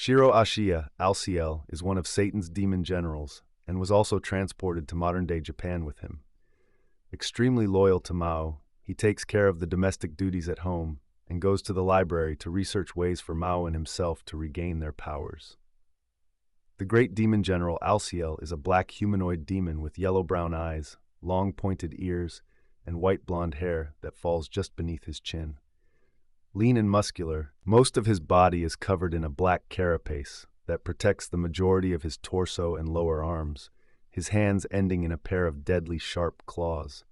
Shiro Ashiya, Alciel, is one of Satan's demon generals and was also transported to modern-day Japan with him. Extremely loyal to Mao, he takes care of the domestic duties at home and goes to the library to research ways for Mao and himself to regain their powers. The great demon general Alciel is a black humanoid demon with yellow-brown eyes, long pointed ears, and white blonde hair that falls just beneath his chin. Lean and muscular, most of his body is covered in a black carapace that protects the majority of his torso and lower arms, his hands ending in a pair of deadly sharp claws.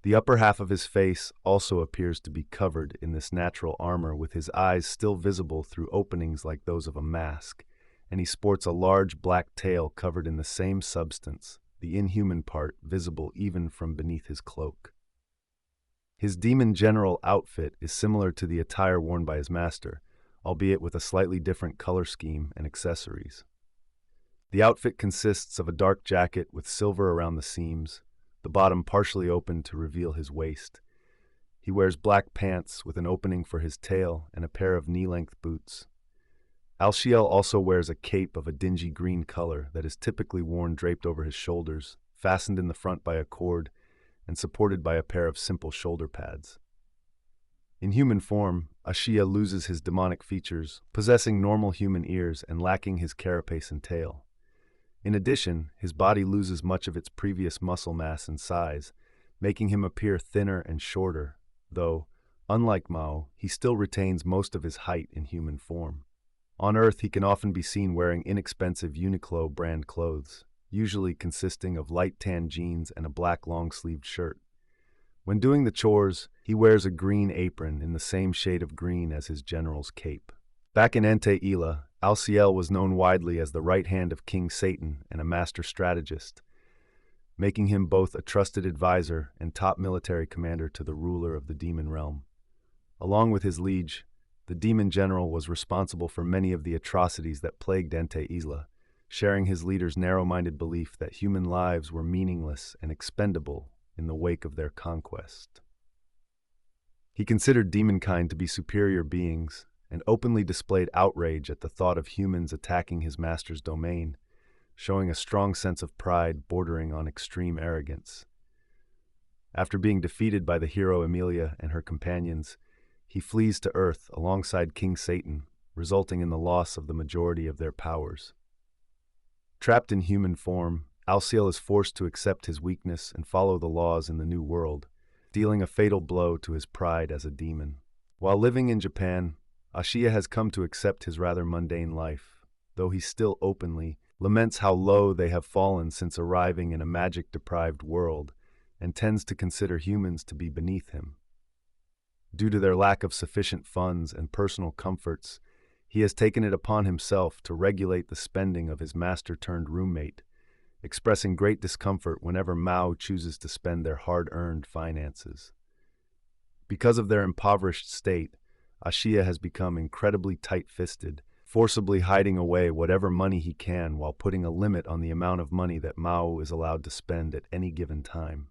The upper half of his face also appears to be covered in this natural armor, with his eyes still visible through openings like those of a mask, and he sports a large black tail covered in the same substance, the inhuman part visible even from beneath his cloak. His demon general outfit is similar to the attire worn by his master, albeit with a slightly different color scheme and accessories. The outfit consists of a dark jacket with silver around the seams, the bottom partially open to reveal his waist. He wears black pants with an opening for his tail and a pair of knee-length boots. Alciel also wears a cape of a dingy green color that is typically worn draped over his shoulders, fastened in the front by a cord, and supported by a pair of simple shoulder pads. In human form, Ashiya loses his demonic features, possessing normal human ears and lacking his carapace and tail. In addition, his body loses much of its previous muscle mass and size, making him appear thinner and shorter, though, unlike Mao, he still retains most of his height in human form. On Earth, he can often be seen wearing inexpensive Uniqlo brand clothes, usually consisting of light tan jeans and a black long-sleeved shirt. When doing the chores, he wears a green apron in the same shade of green as his general's cape. Back in Ente Ila, Alciel was known widely as the right hand of King Satan and a master strategist, making him both a trusted advisor and top military commander to the ruler of the demon realm. Along with his liege, the demon general was responsible for many of the atrocities that plagued Ente Ila, sharing his leader's narrow-minded belief that human lives were meaningless and expendable in the wake of their conquest. He considered demonkind to be superior beings and openly displayed outrage at the thought of humans attacking his master's domain, showing a strong sense of pride bordering on extreme arrogance. After being defeated by the hero Emilia and her companions, he flees to Earth alongside King Satan, resulting in the loss of the majority of their powers. Trapped in human form, Alciel is forced to accept his weakness and follow the laws in the New World, dealing a fatal blow to his pride as a demon. While living in Japan, Ashiya has come to accept his rather mundane life, though he still openly laments how low they have fallen since arriving in a magic-deprived world, and tends to consider humans to be beneath him. Due to their lack of sufficient funds and personal comforts, he has taken it upon himself to regulate the spending of his master-turned-roommate, expressing great discomfort whenever Mao chooses to spend their hard-earned finances. Because of their impoverished state, Ashiya has become incredibly tight-fisted, forcibly hiding away whatever money he can while putting a limit on the amount of money that Mao is allowed to spend at any given time.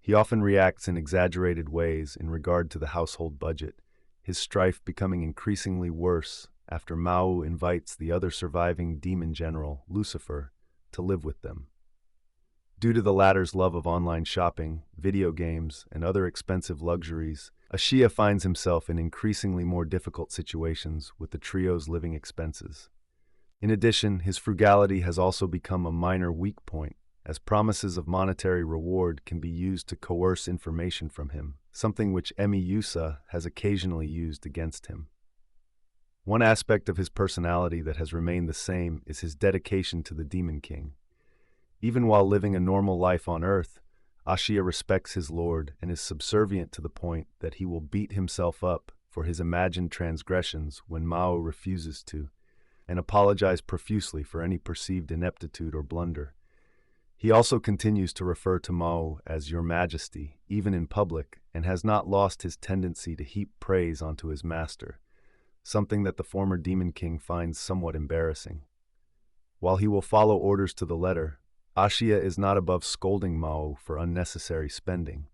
He often reacts in exaggerated ways in regard to the household budget, his strife becoming increasingly worse after Mao invites the other surviving demon general, Lucifer, to live with them. Due to the latter's love of online shopping, video games, and other expensive luxuries, Ashiya finds himself in increasingly more difficult situations with the trio's living expenses. In addition, his frugality has also become a minor weak point, as promises of monetary reward can be used to coerce information from him, something which Emi Yusa has occasionally used against him. One aspect of his personality that has remained the same is his dedication to the Demon King. Even while living a normal life on Earth, Ashiya respects his lord and is subservient to the point that he will beat himself up for his imagined transgressions when Mao refuses to, and apologize profusely for any perceived ineptitude or blunder. He also continues to refer to Mao as Your Majesty, even in public, and has not lost his tendency to heap praise onto his master, something that the former Demon King finds somewhat embarrassing. While he will follow orders to the letter, Ashiya is not above scolding Mao for unnecessary spending.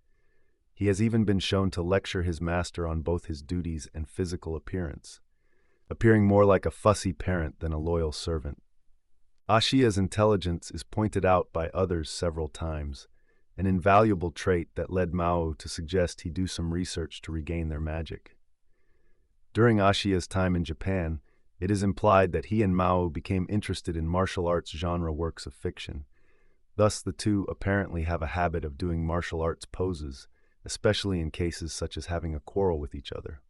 He has even been shown to lecture his master on both his duties and physical appearance. appearing more like a fussy parent than a loyal servant. Ashiya's intelligence is pointed out by others several times, an invaluable trait that led Mao to suggest he do some research to regain their magic. During Ashiya's time in Japan, it is implied that he and Mao became interested in martial arts genre works of fiction. Thus, the two apparently have a habit of doing martial arts poses, especially in cases such as having a quarrel with each other.